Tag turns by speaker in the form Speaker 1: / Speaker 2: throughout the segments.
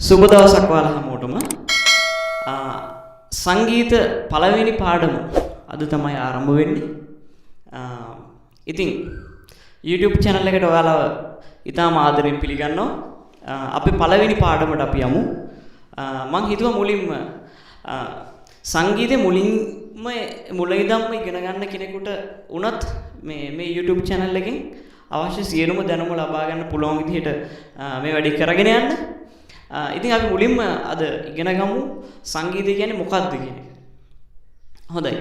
Speaker 1: සුබ දවසක් ඔයාලා හැමෝටම. සංගීත පළවෙනි පාඩම අද තමයි ආරම්භ වෙන්නේ. ඉතින් YouTube channel එකට ඔයාලා ඉතාම ආදරෙන් පිළිගන්නවා. අපි පළවෙනි පාඩමට අපි යමු. මම හිතුවා මුලින්ම සංගීතේ මුල ඉඳන්ම ඉගෙන ගන්න කෙනෙකුට උනත් මේ YouTube channel එකෙන් අවශ්‍ය සියලුම දැනුම ලබා ගන්න පුළුවන් විදිහට මේ වැඩේ කරගෙන යන්න. ඉතින් අපි මුලින්ම අද ඉගෙන ගමු සංගීතය කියන්නේ මොකක්ද කියන එක. හොඳයි.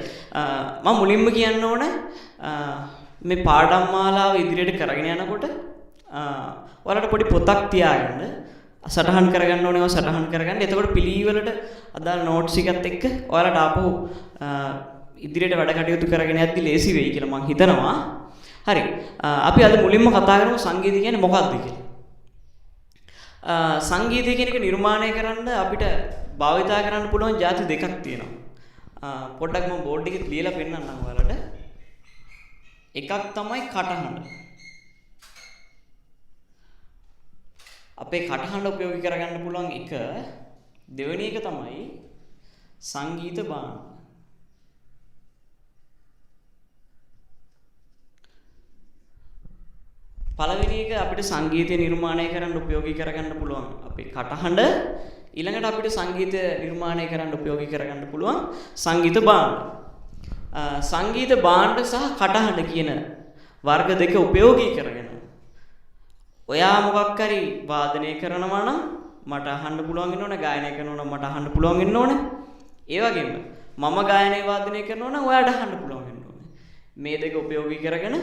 Speaker 1: මම මුලින්ම කියන්න ඕන මේ පාඩම් මාලාව ඉදිරියට කරගෙන යනකොට ඔයාලට පොඩි පොතක් තියාගන්න සටහන් කරගන්න ඕනේ. ඒවා සටහන් කරගන්න. එතකොට පිළිවෙලට අදාළ නෝට්ස් එකත් එක්ක ඔයාලට ආපහු ඉදිරියට වැඩ කටයුතු කරගෙන යද්දි ලේසි වෙයි කියලා මම හිතනවා. හරි. අපි අද මුලින්ම කතා කරමු සංගීතය කියන්නේ මොකක්ද කියලා. සංගීතය කියන එක නිර්මාණය කරන්න අපිට භාවිතා කරන්න පුළුවන් ಜಾති දෙකක් තියෙනවා. පොඩ්ඩක් මම බෝඩ් එකේ ලියලා පෙන්නන්නම් ඔයාලට. එකක් තමයි කටහඬ. අපේ කටහඬ උපයෝගී කරගන්න පුළුවන් එක. දෙවෙනි එක තමයි සංගීත භාණ්ඩ. පළවෙනි එක අපිට සංගීතය නිර්මාණය කරන්න උපයෝගී කරගන්න පුළුවන් අපේ කටහඬ. ඊළඟට අපිට සංගීතය නිර්මාණය කරන්න උපයෝගී කරගන්න පුළුවන් සංගීත භාණ්ඩ. සංගීත භාණ්ඩ සහ කටහඬ කියන වර්ග දෙක උපයෝගී කරගෙන ඔයා මොකක් හරි වාදනය කරනවා නම් මට අහන්න පුළුවන් වෙන්න ඕනේ. ගායනය කරනවා නම් මට අහන්න පුළුවන් වෙන්න ඕනේ. ඒ වගේම මම ගායනය වාදනය කරනවා නම් ඔයාට අහන්න පුළුවන් වෙන්න ඕනේ. මේ දෙක උපයෝගී කරගෙන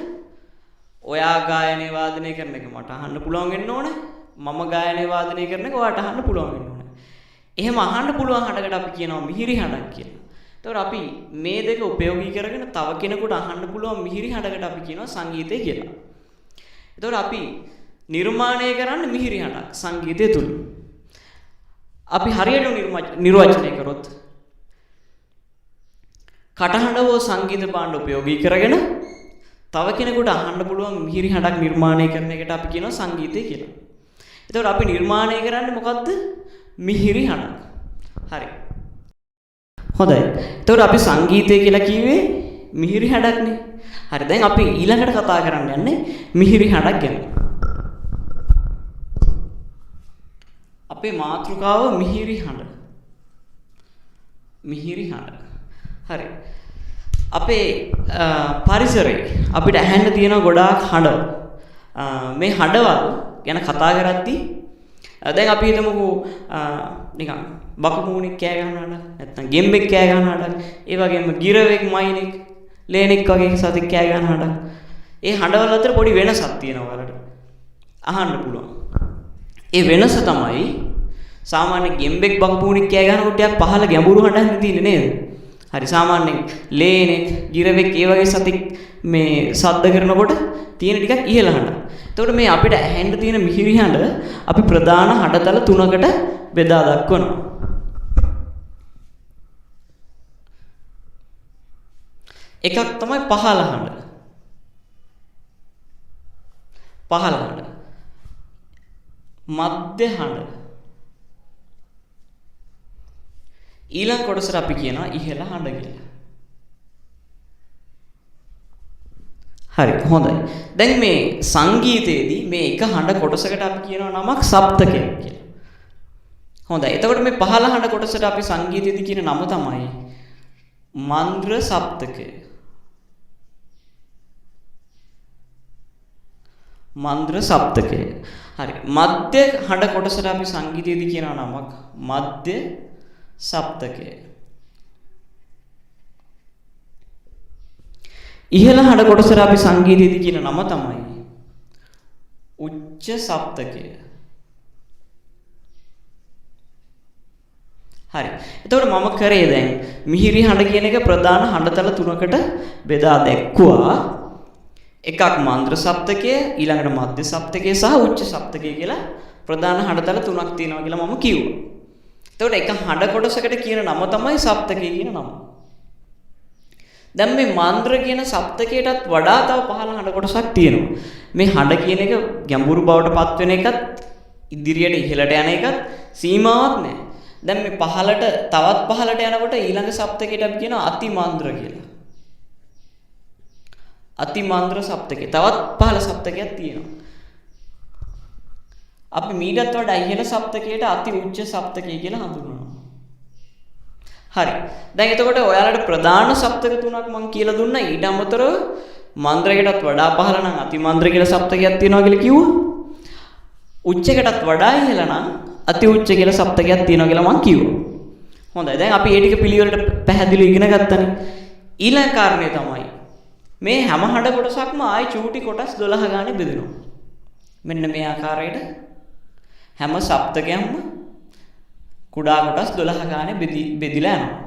Speaker 1: ඔයා ගායනය වාදනය කරන එක මට අහන්න පුළුවන් වෙන්න ඕනේ. මම ගායනය වාදනය කරන එක ඔයාට අහන්න පුළුවන් වෙන්න ඕනේ. එහෙම අහන්න පුළුවන් හඬකට අපි කියනවා මිහිරි හඬක් කියලා. ඒතකොට අපි මේ දෙක උපයෝගී කරගෙන තව කෙනෙකුට අහන්න පුළුවන් මිහිරි හඬකට අපි කියනවා සංගීතය කියලා. ඒතකොට අපි නිර්මාණය කරන්නේ මිහිරි හඬක් සංගීතය තුල. අපි හරියට නිර්වචනය කරොත් කටහඬ හෝ සංගීත භාණ්ඩ උපයෝගී කරගෙන තව කෙනෙකුට අහන්න පුළුවන් මිහිරි හඬක් නිර්මාණය කරන එකට අපි කියනවා සංගීතය කියලා. එතකොට අපි නිර්මාණය කරන්නේ මොකද්ද? මිහිරි හඬක්. හරි. හොඳයි. එතකොට අපි සංගීතය කියලා කිව්වේ මිහිරි හඬක්නේ. හරි. දැන් අපි ඊළඟට කතා කරන්න යන්නේ මිහිරි හඬක් ගැන. අපේ මාතෘකාව මිහිරි හඬ. මිහිරි හඬ. හරි. අපේ පරිසරේ අපිට ඇහෙන්න තියෙන ගොඩාක් හඬ. මේ හඬවල් ගැන කතා කරද්දී දැන් අපි හිතමුකෝ නිකන් බකමූණෙක් කෑ ගන්න හඬ, නැත්නම් ගෙම්බෙක් කෑ ගන්න හඬ, ඒ වගේම ගිරවෙක්, මයිනෙක්, ලේනෙක් වගේ සතෙක් කෑ ගන්න හඬ. ඒ හඬවල් අතර පොඩි වෙනසක් තියෙනවා වලට. අහන්න පුළුවන්. ඒ වෙනස තමයි සාමාන්‍ය ගෙම්බෙක් බකමූණෙක් කෑ ගන්නකොට ටිකක් පහළ ගැඹුරු හඬක් තියෙන්නේ නේද? හරි. සාමාන්‍යයෙන් ලේනෙක්, ගිරවෙක් ඒ වගේ සතෙක් මේ ශබ්ද කරනකොට තියෙන ටිකක් ඉහළ හඬ. එතකොට මේ අපිට ඇහෙන්න තියෙන මිහිරි හඬ අපි ප්‍රධාන හඬතල තුනකට බෙදා දක්වනවා. එකක් තමයි පහළ හඬ. පහළ හඬ. මධ්‍ය හඬ. ඊළඟ කොටසට අපි කියනවා ඉහළ හඬ කියලා. හරි. හොඳයි. දැන් මේ සංගීතයේදී මේ එක හඬ කොටසකට අපි කියනවා නමක් සප්තකයක් කියලා. හොඳයි. එතකොට මේ පහළ හඬ කොටසට අපි සංගීතයේදී කියන නම තමයි මන්ද්‍ර සප්තකය. මන්ද්‍ර සප්තකය. හරි. මධ්‍ය හඬ කොටසට අපි සංගීතයේදී කියන නමක් මධ්‍ය සප්තකය. ඉහළ හඬ කොටසට අපි සංගීතයේදී කියන නම තමයි උච්ච සප්තකය. හරි. එතකොට මම කරේ දැන් මිහිරි හඬ කියන එක ප්‍රධාන හඬතල තුනකට බෙදා දැක්වුවා. එකක් මන්ද්‍ර සප්තකය, ඊළඟට මධ්‍ය සප්තකය සහ උච්ච සප්තකය කියලා ප්‍රධාන හඬතල තුනක් තියෙනවා කියලා මම කිව්වා. එතකොට එක හඬ කොටසකට කියන නම තමයි සප්තකය කියන නම. දැන් මේ මන්ද්‍ර කියන සප්තකයටත් වඩා තව පහළ හඬ කොටසක් තියෙනවා. මේ හඬ කියන එක ගැඹුරු බවට පත් වෙන එකත් ඉදිරියට ඉහළට යන එකත් සීමාවක් නැහැ. දැන් මේ පහලට තවත් පහලට යනකොට ඊළඟ සප්තකයට අපි කියනවා අතිමන්ද්‍ර කියලා. අතිමන්ද්‍ර සප්තකේ තවත් පහළ සප්තකයක් තියෙනවා. අපි මීටත් වඩා ඉහළ සප්තකයට අති උච්ච සප්තකය කියලා හඳුන්වනවා. හරි. දැන් එතකොට ඔයාලට ප්‍රධාන සප්තක තුනක් මම කියලා දුන්නා. ඊට අමතරව මන්ද්‍රයකටත් වඩා පහළ නම් අතිමන්ද්‍ර කියලා සප්තකයක් තියෙනවා කියලා කිව්වා. උච්චකටත් වඩා ඉහළ නම් අති උච්ච කියලා සප්තකයක් තියෙනවා කියලා මම කිව්වා. හොඳයි. දැන් අපි මේ ටික පිළිවෙලට පැහැදිලිව ඉගෙන ගත්තනේ. ඊළඟ කාරණේ තමයි මේ හැම හඬ කොටසක්ම ආයි චූටි කොටස් 12 ගානේ බෙදෙනවා. මෙන්න මේ ආකාරයට හැම සප්තකයක්ම කුඩා කොටස් 12 ගානේ බෙදිලා යනවා.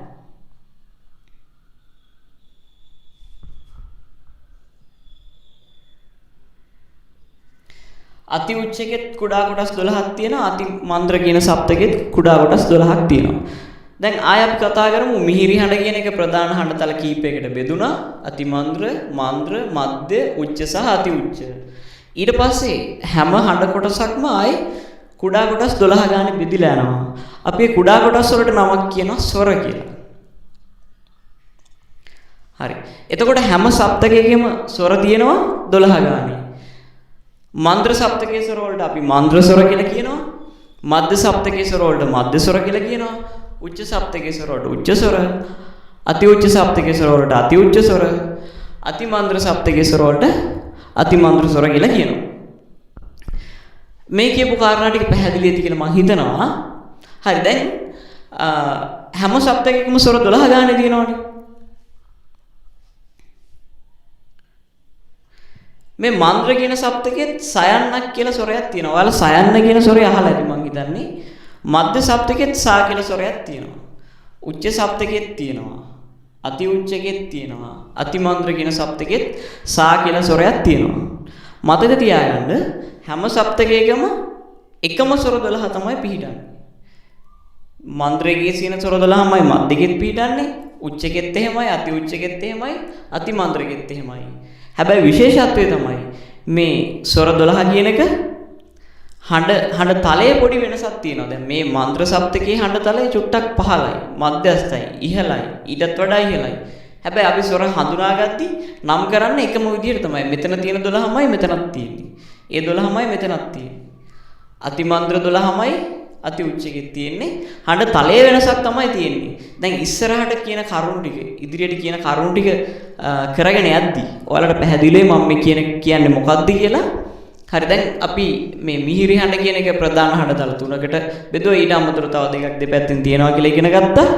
Speaker 1: අති උච්චකෙත් කුඩා කොටස් 12ක් තියෙනවා. අති මන්ද්‍ර කියන සප්තකෙත් කුඩා කොටස් 12ක් තියෙනවා. දැන් ආය අපි කතා කරමු මිහිරි හඬ කියන එක ප්‍රධාන හඬතල කීපයකට බෙදුණා. අති මන්ද්‍ර, මන්ද්‍ර, මධ්‍ය, උච්ච සහ අති උච්ච. ඊට පස්සේ හැම හඬ කොටසක්ම ආයි කුඩා කොටස් 12 ගානේ බෙදිලා යනවා. අපි මේ කුඩා කොටස් වලට නමක් කියනවා ස්වර කියලා. හරි. එතකොට හැම සප්තකයකම ස්වර තියෙනවා 12 ගානේ. මන්ද්‍ර සප්තකයේ ස්වර වලට අපි මන්ද්‍ර ස්වර කියලා කියනවා. මධ්‍ය සප්තකයේ ස්වර වලට මධ්‍ය ස්වර කියලා කියනවා. උච්ච සප්තකයේ ස්වර වලට උච්ච ස්වර. අති උච්ච සප්තකයේ ස්වර වලට අති උච්ච ස්වර. අති මන්ද්‍ර සප්තකයේ ස්වර වලට අති මන්ද්‍ර ස්වර කියලා කියනවා. මේ කියපු කාරණා ටික පැහැදිලි ඇති කියලා මම හිතනවා. හරි. දැන් හැම සප්තකයකම ස්වර 12 ගානේ තියෙනවනේ. මේ මන්ද්‍ර කියන සප්තකෙත් සයන්නක් කියලා ස්වරයක් තියෙනවා. ඔයාලා සයන්න කියන ස්වරය අහලා ඇති මං හිතන්නේ. මධ්‍ය සප්තකෙත් සා කියලා ස්වරයක් තියෙනවා. උච්ච සප්තකෙත් තියෙනවා. අති උච්චකෙත් තියෙනවා. අති මන්ද්‍ර කියන සප්තකෙත් සා කියලා ස්වරයක් තියෙනවා. මතක තියාගන්න හැම සප්තකයකම එකම ස්වර 12 තමයි පිහිටන්නේ. මන්ද්‍රයේ කියන ස්වර 12මයි මධ්‍යකෙත් පිහිටන්නේ. උච්චකෙත් එහෙමයි, අති උච්චකෙත් එහෙමයි, අති මන්ද්‍රකෙත් එහෙමයි. හැබැයි විශේෂත්වය තමයි මේ ස්වර 12 කියන එක හඬ තලයේ පොඩි වෙනසක් තියෙනවා. දැන් මේ මන්ත්‍ර සප්තකයේ හඬ තලයේ චුට්ටක් පහළයි, මධ්‍යස්ථයි, ඉහළයි, ඊටත් වඩා ඉහළයි. හැබැයි අපි ස්වර හඳුනාගද්දී නම් කරන්නේ එකම විදිහට තමයි. මෙතන තියෙන 12මයි මෙතනක් තියෙන්නේ. ඒ 12මයි මෙතනක් තියෙන්නේ. අති මන්ත්‍ර 12මයි අති උච්චකෙත් තියෙන්නේ. හඬ තලයේ වෙනසක් තමයි තියෙන්නේ. දැන් ඉස්සරහට කියන කරුණු ටික, ඉදිරියට කියන කරුණු ටික කරගෙන යද්දී ඔයාලට පැහැදිලිවයි මම මේ කියන්නේ මොකක්ද කියලා. හරි. දැන් අපි මේ මිහිරි හඬ කියන එක ප්‍රධාන හඬතල තුනකට බෙදුවා. ඊට අමතරව තව දෙකක් දෙපැත්තෙන් තියෙනවා කියලා ඉගෙන ගත්තා.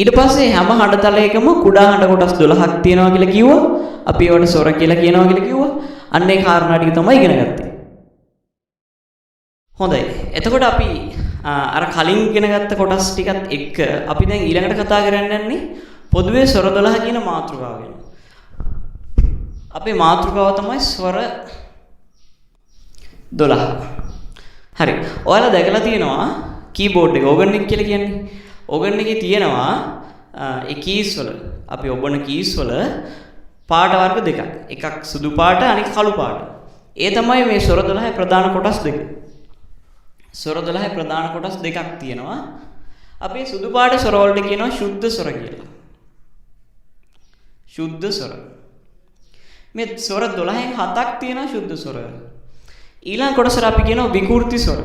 Speaker 1: ඊට පස්සේ හැම හඬතලයකම කුඩා හඬ කොටස් 12ක් තියෙනවා කියලා කිව්වා. අපි ඒවට ස්වර කියලා කියනවා කියලා කිව්වා. අන්න ඒ කාරණා ටික තමයි ඉගෙන ගත්තේ. හොඳයි. එතකොට අපි අර කලින් ඉගෙන ගත්ත කොටස් ටිකත් එක්ක අපි දැන් ඊළඟට කතා කරන්න යන්නේ පොදුවේ ස්වර 12 කියන මාතෘකාව ගැන. අපේ මාතෘකාව තමයි ස්වර 12. හරි. ඔයාලා දැකලා තියෙනවා කීබෝඩ් එක ඕගන් එක කියලා කියන්නේ. ඕගන් එකේ තියෙනවා ඒ කීස් වල අපි ඔබන කීස් වල පාට වර්ග දෙකක්. එකක් සුදු පාට අනික කළු පාට. ඒ තමයි මේ ස්වර 12 ප්‍රධාන කොටස් දෙක. ස්වර 12 ප්‍රධාන කොටස් දෙකක් තියෙනවා. අපි සුදු පාට ස්වර වලට කියනවා ශුද්ධ ස්වර කියලා. ශුද්ධ ස්වර. මේ ස්වර 12න් 7ක් තියෙනවා ශුද්ධ ස්වර. ඊළඟ කොටසට අපි කියනවා විකෘති ස්වර.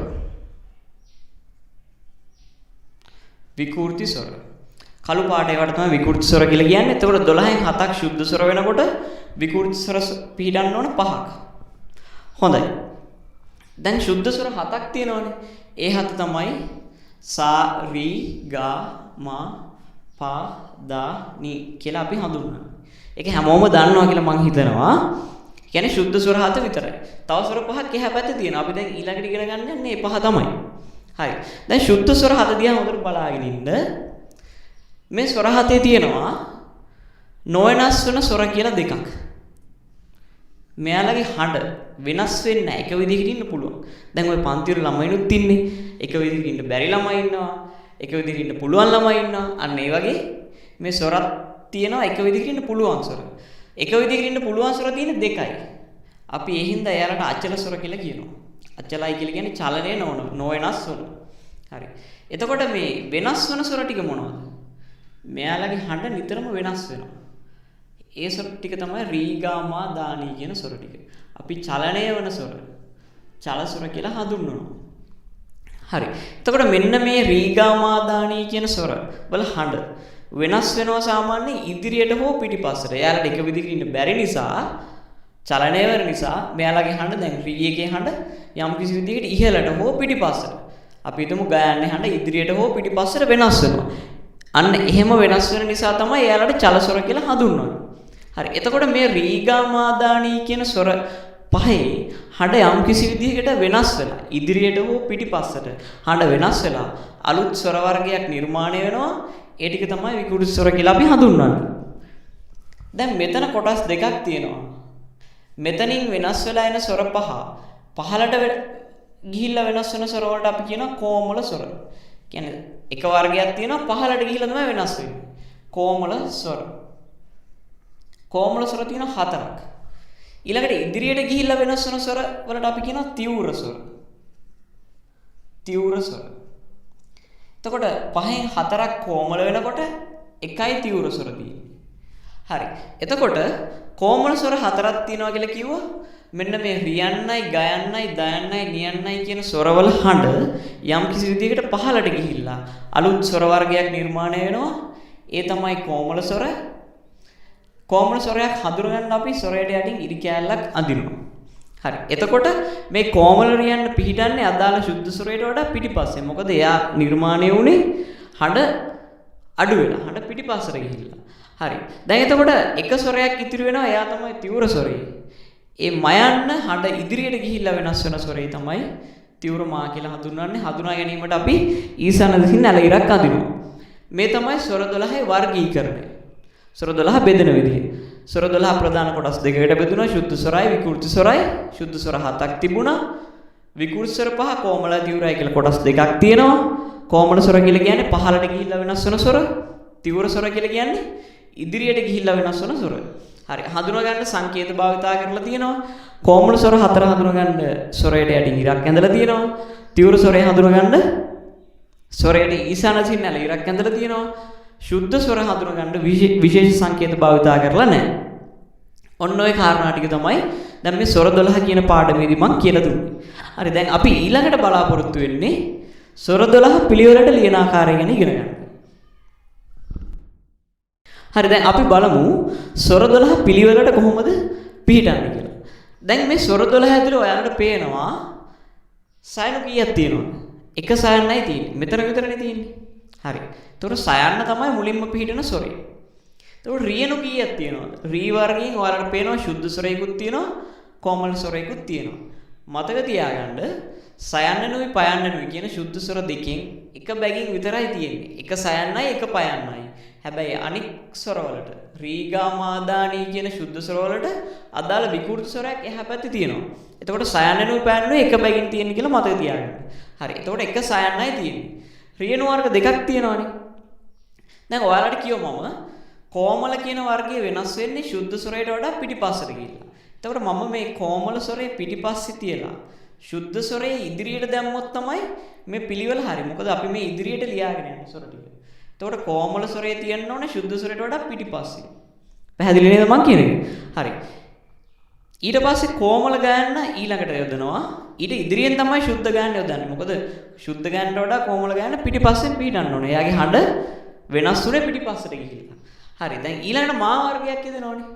Speaker 1: විකෘති ස්වර. කළු පාට ඒවට තමයි විකෘති ස්වර කියලා කියන්නේ. එතකොට 12න් 7ක් ශුද්ධ ස්වර වෙනකොට විකෘති ස්වර පිළිගන්න ඕන 5ක්. හොඳයි. දැන් ශුද්ධ ස්වර 7ක් තියෙනවානේ. ඒ 7 තමයි සා, රි, ගා, මා, පා, දා, නි කියලා අපි හඳුන්වනවා. ඒක හැමෝම දන්නවා කියලා මම හිතනවා. කියන්නේ ශුද්ධ ස්වර 7 විතරයි. තව ස්වර 5ක් එහා පැත්තේ තියෙනවා. අපි දැන් ඊළඟට ඉගෙන ගන්න යන්නේ මේ 5 තමයි. හරි. දැන් ශුද්ධ ස්වර 7 දිහා හොඳට බලාගෙන ඉන්න. මේ ස්වර 7 තියෙනවා නොවෙනස් වෙන ස්වර කියලා දෙකක්. මෙයාලගේ හඬ වෙනස් වෙන්නේ නැහැ. එක විදිහකට ඉන්න පුළුවන්. දැන් ওই පන්ති වල ළමයිනුත් ඉන්නේ. එක විදිහකට ඉන්න බැරි ළමයි ඉන්නවා. එක විදිහකට ඉන්න පුළුවන් ළමයි ඉන්නවා. අන්න ඒ වගේ මේ ස්වරත් තියෙනවා එක විදිහකට ඉන්න පුළුවන් ස්වර. එක විදිහකට ඉන්න පුළුවන් ස්වර තියෙන දෙකයි. අපි ඒ හින්දා එයාලට අචල ස්වර කියලා කියනවා. අචලයි කියලා කියන්නේ චලනය නොවෙනස් ස්වර. හරි. එතකොට මේ වෙනස් වෙන ස්වර ටික මොනවද? මෙයාලගේ හඬ නිතරම වෙනස් වෙනවා. ඒ ස්වර ටික තමයි රී ගා මා දානී කියන ස්වර ටික. අපි චලනය වෙන ස්වර චල ස්වර කියලා හඳුන්වනවා. හරි. එතකොට මෙන්න මේ රී ගා මා දානී කියන ස්වර වල හඬ වෙනස් වෙනවා සාමාන්‍ය ඉදිරියට හෝ පිටිපස්සට. එයාලට එක විදිහකින් ඉන්න බැරි නිසා චලනය වෙන නිසා මෙයාලගේ හඬ දැන් රී එකේ හඬ යම් කිසි විදිහකට ඉහළට හෝ පිටිපස්සට. අපි හිතමු ගායන්නේ හඬ ඉදිරියට හෝ පිටිපස්සට වෙනස් වෙනවා. අන්න එහෙම වෙනස් වෙන නිසා තමයි එයාලට චල ස්වර කියලා හඳුන්වන්නේ. හරි. එතකොට මේ රී ගා මා දානී කියන ස්වර පහේ හඬ යම් කිසි විදිහකට වෙනස් වෙලා ඉදිරියට හෝ පිටිපස්සට හඬ වෙනස් වෙලා අලුත් ස්වර වර්ගයක් නිර්මාණය වෙනවා. ඒ ටික තමයි විකෘති ස්වර කියලා අපි හඳුන්වන්නේ. දැන් මෙතන කොටස් දෙකක් තියෙනවා. මෙතනින් වෙනස් වෙලා එන ස්වර පහළට ගිහිල්ලා වෙනස් වෙන ස්වර වලට අපි කියනවා කෝමල ස්වර. කියන්නේ එක වර්ගයක් තියෙනවා පහළට ගිහිල්ලා තමයි වෙනස් වෙන්නේ. කෝමල ස්වර. කෝමල ස්වර තියෙනවා 4ක්. ඊළඟට ඉදිරියට ගිහිල්ලා වෙනස් වෙන ස්වර වලට අපි කියනවා තීව්‍ර ස්වර. තීව්‍ර ස්වර. එතකොට පහෙන් 4ක් කෝමල වෙනකොට එකයි තීව්‍ර ස්වර තියෙන්නේ. හරි. එතකොට කෝමල ස්වර 4ක් තියෙනවා කියලා කිව්වා. මෙන්න මේ රියන්නයි, ගයන්නයි, දයන්නයි, නියන්නයි කියන ස්වරවල හඬ යම් කිසි විදිහකට පහළට ගිහිල්ලා අලුත් ස්වර වර්ගයක් නිර්මාණය වෙනවා. ඒ තමයි කෝමල ස්වර. කෝමල ස්වරයක් හඳුනගන්න අපි ස්වරයට යටින් ඉරි කෑල්ලක් අඳිනවා. හරි. එතකොට මේ කෝමල රියන්න පිහිටන්නේ අදාළ සුද්ධ ස්වරයට වඩා පිටිපස්සේ. මොකද එයා නිර්මාණය වුණේ හඬ අඩු වෙලා. හඬ පිටිපස්සට ගිහිල්ලා. හරි. දැන් එතකොට එක ස්වරයක් ඉතිරි වෙනවා. එයා තමයි තීව්‍ර ස්වරය. ඒ මයන්න හඬ ඉදිරියට ගිහිල්ලා වෙනස් වෙන ස්වරය තමයි තීව්‍ර මා කියලා හඳුන්වන්නේ. හඳුනා ගැනීමට අපි ඊසන දෙසින් නැල ඉරක් අඳිනවා. මේ තමයි ස්වර 12 වර්ගීකරණය. ස්වර 12 බෙදෙන විදිහ. ස්වර 12 ප්‍රධාන කොටස් දෙකකට බෙදුණා. ශුද්ධ ස්වරයි, විකෘති ස්වරයි. ශුද්ධ ස්වර 7ක් තිබුණා. විකෘති ස්වර 5, කොමල තීව්‍රයි කියලා කොටස් දෙකක් තියෙනවා. කොමල ස්වර කියලා කියන්නේ පහළට ගිහිල්ලා වෙනස් වෙන ස්වර. තීව්‍ර ස්වර කියලා කියන්නේ ඉදිරියට ගිහිල්ලා වෙනස් වෙන ස්වර. හරි. හඳුනා ගන්න සංකේත භාවිතා කරලා තියෙනවා. කොමල ස්වර 4 හඳුනා ගන්න ස්වරයට යටින් ඉරක් ඇඳලා තියෙනවා. තීව්‍ර ස්වරය හඳුනා ගන්න ස්වරයට ඊසාන සින්නල ඉරක් ඇඳලා තියෙනවා. ශුද්ධ ස්වර හඳුනා ගන්න විශේෂ සංකේත භාවිතා කරලා නැහැ. ඔන්න ඔය කාරණා ටික තමයි දැන් මේ ස්වර 12 කියන පාඩමේදී මම කියලා දුන්නේ. හරි. දැන් අපි ඊළඟට බලාපොරොත්තු වෙන්නේ ස්වර 12 පිළිවෙලට ලියන ආකාරය ගැන ඉගෙන ගන්න. හරි. දැන් අපි බලමු ස්වර 12 පිළිවෙලට කොහොමද පිළිටන්නේ කියලා. දැන් මේ ස්වර 12 ඇතුලේ ඔයාලට පේනවා සයන කීයක් තියෙනවද? එක සයන්නයි තියෙන්නේ. මෙතන විතරනේ තියෙන්නේ. හරි. ඒතකොට සයන්න තමයි මුලින්ම පිළිටන ස්වරය. ඒතකොට රියනු කීයක් තියෙනවද? රී වර්ගයෙන් ඔයාලට පේනවා ශුද්ධ ස්වරයකුත් තියෙනවා, කොමල ස්වරයකුත් තියෙනවා. මතක තියාගන්න සයන්නනුයි පයන්නනුයි කියන ශුද්ධ ස්වර දෙකෙන් එක බැගින් විතරයි තියෙන්නේ. එක සයන්නයි එක පයන්නයි. හැබැයි අනික් ස්වරවලට රී ගා මා දානී කියන ශුද්ධ ස්වරවලට අදාළ විකෘති ස්වරයක් එහා පැත්තේ තියෙනවා. එතකොට සයන්නනුයි පයන්නනුයි එක බැගින් තියෙන කියලා මතක තියාගන්න. හරි. එතකොට එක සයන්නයි තියෙන්නේ. රියනු වර්ග දෙකක් තියෙනවානේ. දැන් ඔයාලට කියව මම කොමල කියන වර්ගය වෙනස් වෙන්නේ ශුද්ධ ස්වරයට වඩා පිටිපස්සට ගිහිල්ලා. එතකොට මම මේ කොමල ස්වරේ පිටිපස්සේ තියලා ශුද්ධ ස්වරේ ඉදිරියට දැම්මොත් තමයි මේ පිළිවෙල හරි. මොකද අපි මේ ඉදිරියට ලියාගෙන යන්නේ ස්වර ටික. එතකොට කොමල ස්වරේ තියන්න ඕනේ ශුද්ධ ස්වරයට වඩා පිටිපස්සේ. පැහැදිලි නේද මං කියන්නේ? හරි. ඊට පස්සේ කොමල ගායන්න ඊළඟට යොදනවා. ඊට ඉදිරියෙන් තමයි ශුද්ධ ගායන්න යොදන්නේ. මොකද ශුද්ධ ගායන්නට වඩා කොමල ගායන්න පිටිපස්සෙන් පිටින්න ඕනේ. එයාගේ හඬ වෙනස් උනේ පිටිපස්සට ගිහිල්ලා. හරි. දැන් ඊළඟට මා වර්ගයක් යොදනෝනේ.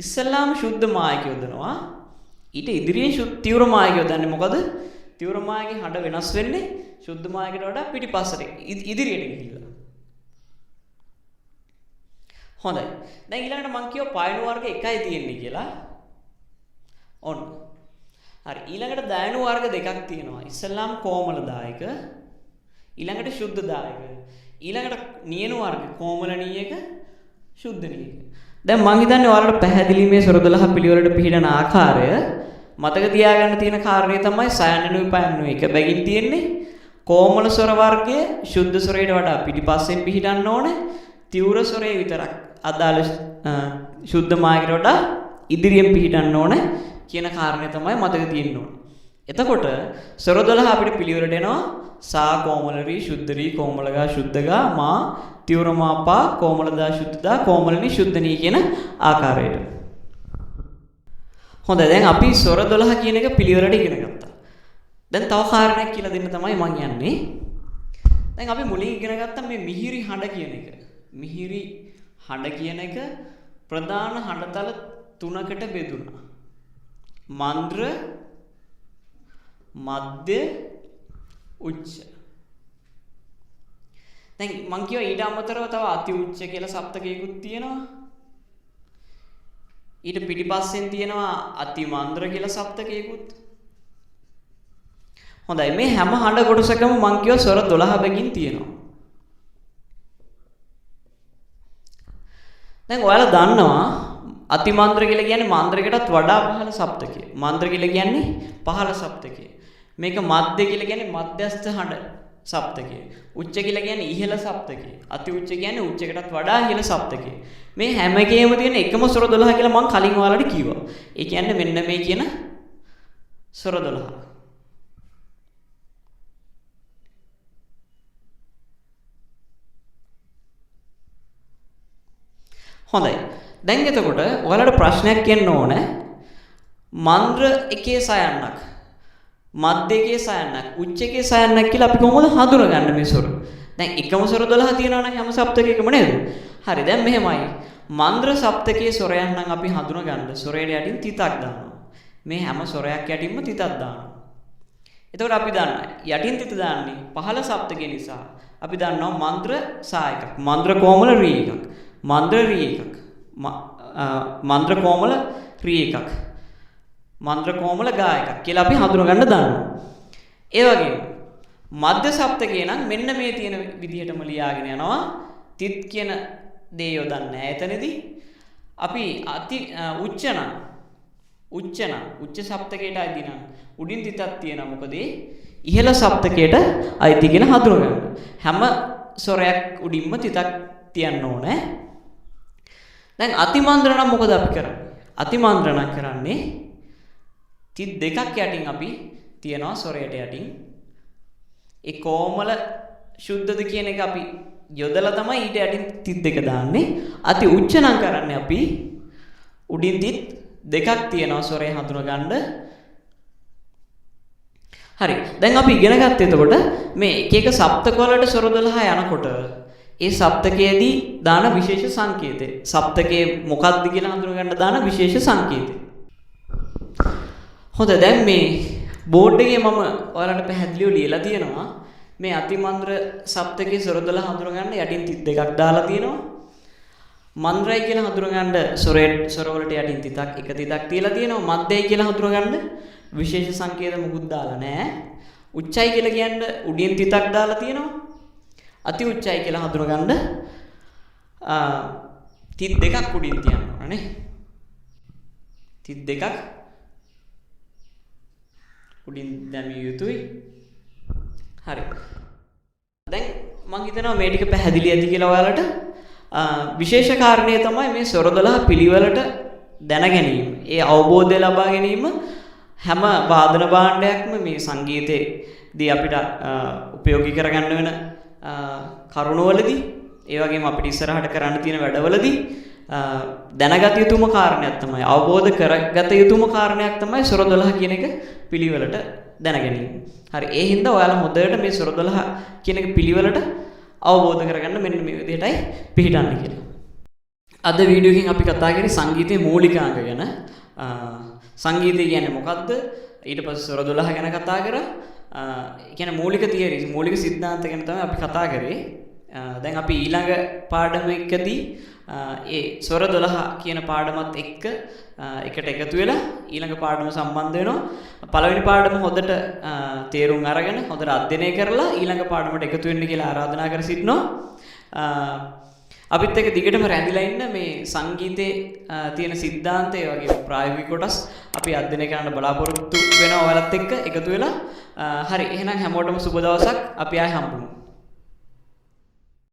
Speaker 1: ඉස්සල්ලාම ශුද්ධ මායක යොදනවා. ඊට ඉදිරියෙන් තීව්‍ර මායක යොදන්නේ. මොකද තීව්‍ර මායකේ හඬ වෙනස් වෙන්නේ ශුද්ධ මායකට වඩා පිටිපස්සට ඉදිරියට ගිහිල්ලා. හොඳයි. දැන් ඊළඟට මම කියව පයන වර්ග එකයි තියෙන්නේ කියලා. ඔන්න. හරි. ඊළඟට දයනු වර්ග දෙකක් තියෙනවා. ඉස්සල්ලාම කොමල දායක, ඊළඟට ශුද්ධ දායක. ඊළඟට නියනු වර්ග කොමල නීයක, ශුද්ධ නීයක. දැන් මම හිතන්නේ ඔයාලට පැහැදිලි මේ ස්වර 12 පිළිවෙලට පිළිහෙන ආකාරය. මතක තියාගන්න තියෙන කාරණේ තමයි සයන්නනුයි පයන්නනුයි එක බැගින් තියෙන්නේ. කොමල ස්වර වර්ගය ශුද්ධ ස්වරයට වඩා පිටිපස්සෙන් පිළිහිටන්න ඕනේ. තීව්‍ර ස්වරේ විතරක් අදාළ ශුද්ධ මායකට වඩා ඉදිරියෙන් පිළිහිටන්න ඕනේ කියන කාරණේ තමයි මතක තියෙන්න ඕනේ. එතකොට ස්වර 12 අපිට පිළිවෙලට එනවා සා කොමලරි ශුද්ධරි කොමලගා ශුද්ධගා මා තියුරමාපා කොමලදා ශුද්ධදා කොමලනි ශුද්ධනී කියන ආකාරයට. හොඳයි දැන් අපි ස්වර 12 කියන එක පිළිවෙලට ඉගෙන ගත්තා. දැන් තව කාරණයක් කියලා දෙන්න තමයි මම යන්නේ. දැන් අපි මුලින් ඉගෙන ගත්තා මේ මිහිරි හඬ කියන එක. මිහිරි හඬ කියන එක ප්‍රධාන හඬතල තුනකට බෙදුණා. මන්ද්‍ර, මධ්‍ය, උච්ච. දැන් මං කියවා ඊට අමතරව තව අති උච්ච කියලා සප්තකයකුත් තියෙනවා. ඊට පිටිපස්සෙන් තියෙනවා අති මන්ද්‍ර කියලා සප්තකයකුත්. හොඳයි මේ හැම හඬ කොටසකම මං කියවා ස්වර 12 බැගින් තියෙනවා. දැන් ඔයාලා දන්නවා අති මන්ද්‍ර කියලා කියන්නේ මන්ද්‍රයකටත් වඩා පහළ සප්තකය. මන්ද්‍ර කියලා කියන්නේ පහළ සප්තකය. මේක මධ්‍ය කියලා කියන්නේ මධ්‍යස්ථ හඬ සප්තකය. උච්ච කියලා කියන්නේ ඉහළ සප්තකය. අති උච්ච කියන්නේ උච්චයකටත් වඩා ඉහළ සප්තකය. මේ හැම එකේම තියෙන එකම ස්වර 12 කියලා මම කලින් ඔයාලට කිව්වා. ඒ කියන්නේ මෙන්න මේ කියන ස්වර 12. හොඳයි. දැන් එතකොට ඔයාලට ප්‍රශ්නයක් කියන්න ඕන. මන්ද්‍ර එකේ සයන්නක්, මධ්‍ය එකේ සයන්නක්, උච්ච එකේ සයන්නක් කියලා අපි කොහොමද හඳුනගන්නේ මේ ස්වර? දැන් එකම ස්වර 12 තියෙනවා නම් හැම සප්තකයකම නේද? හරි. දැන් මෙහෙමයි. මන්ද්‍ර සප්තකයේ ස්වරයන් නම් අපි හඳුනගන්න ස්වරයට යටින් තිතක් දානවා. මේ හැම ස්වරයක් යටින්ම තිතක් දානවා. එතකොට අපි දන්නවා යටින් තිත දාන්නේ පහළ සප්තකය නිසා. අපි දන්නවා මන්ද්‍ර සා එකක්, මන්ද්‍ර කොමල රී එකක්, මන්ද්‍ර රී එකක්, මන්ද්‍ර කොමල රී එකක්, මන්ද්‍ර කොමල ගා එකක් කියලා අපි හඳුනගන්න දන්නවා. ඒ වගේම මධ්‍ය සප්තකේ නම් මෙන්න මේ තියෙන විදිහටම ලියාගෙන යනවා. තිත් කියන දේ යොදන්නේ නැහැ එතනදී. අපි අති උච්ච සප්තකයට අයිති නම් උඩින් තිතක් තියෙනවා. මොකද ඉහළ සප්තකයට අයිති කියන හඳුනගන්න. හැම ස්වරයක් උඩින්ම තිතක් තියන්න ඕනේ. දැන් අතිමන්ද්‍ර නම් මොකද අපි කරන්නේ? අතිමන්ද්‍ර නම් කරන්නේ තිත් දෙකක් යටින් අපි තියනවා ස්වරයට යටින්. ඒ කොමල ශුද්ධද කියන එක අපි යොදලා තමයි ඊට යටින් තිත් දෙක දාන්නේ. අති උච්ච නම් කරන්නේ අපි උඩින් තිත් දෙකක් තියනවා ස්වරය හඳුනගන්න. හරි. දැන් අපි ඉගෙන ගත්තේ එතකොට මේ එක එක සප්තක වලට ස්වර 12 යනකොට ඒ සප්තකයේදී දාන විශේෂ සංකේතය. සප්තකයේ මොකක්ද කියලා හඳුනගන්න දාන විශේෂ සංකේතය. හොඳ දැන් මේ බෝඩ් එකේ මම ඔයාලට පැහැදිලිව ලියලා තියෙනවා. මේ අතිමන්ද්‍ර සප්තකයේ ස්වර 12 හඳුනගන්න යටින් තිත් දෙකක් දාලා තියෙනවා. මන්ද්‍රයි කියලා හඳුනගන්න ස්වර වලට යටින් තිතක් එක තිතක් තියලා තියෙනවා. මධ්‍යයි කියලා හඳුනගන්න විශේෂ සංකේත මුකුත් දාලා නැහැ. උච්චයි කියලා කියන්න උඩින් තිතක් දාලා තියෙනවා. අති උච්චයි කියලා හඳුනගන්න තිත් දෙකක් උඩින් තියන්න ඕන නේ. තිත් දෙකක් උඩින් දැමිය යුතුයි. හරි. දැන් මම හිතනවා මේ ටික පැහැදිලි ඇති කියලා ඔයාලට. විශේෂ කාරණේ තමයි මේ ස්වර 12 පිළිවෙලට දැන ගැනීම. ඒ අවබෝධය ලබා ගැනීම හැම වාදන භාණ්ඩයක්ම මේ සංගීතයේදී අපිට උපයෝගී කරගන්න වෙන කරුණවලදී ඒ වගේම අපිට ඉස්සරහට කරන්න තියෙන වැඩවලදී දැනගත යුතුම කාරණයක් තමයි අවබෝධ කරගත යුතුම කාරණයක් තමයි ස්වර 12 කියන එක පිළිවෙලට දැන ගැනීම. හරි. ඒ හින්දා ඔයාලා හොඳට මේ ස්වර 12 කියන එක පිළිවෙලට අවබෝධ කරගන්න මෙන්න මේ විදිහටයි පිළිටන්න කියලා. අද වීඩියෝ එකෙන් අපි කතා කරේ සංගීතයේ මූලිකාංග ගැන. සංගීතය කියන්නේ මොකක්ද? ඊට පස්සේ ස්වර 12 ගැන කතා කරා. කියන්නේ මූලික තියරිස් මූලික සිද්ධාන්ත ගැන තමයි අපි කතා කරේ. දැන් අපි ඊළඟ පාඩම එකදී ඒ ස්වර 12 කියන පාඩමත් එක්ක එකට එකතු වෙලා ඊළඟ පාඩම සම්බන්ධ වෙනවා. පළවෙනි පාඩම හොඳට තේරුම් අරගෙන හොඳට අධ්‍යයනය කරලා ඊළඟ පාඩමට එකතු වෙන්න කියලා ආරාධනා කර සිටිනවා. අපිත් එක්ක දිගටම රැඳිලා ඉන්න මේ සංගීතයේ තියෙන සිද්ධාන්තය වගේ ප්‍රායෝගික කොටස් අපි අධ්‍යයනය කරන්න බලාපොරොත්තු වෙනවා ඔයාලත් එක්ක එකතු වෙලා. හරි. එහෙනම් හැමෝටම සුබ දවසක්. අපි ආයෙ හම්බුමු.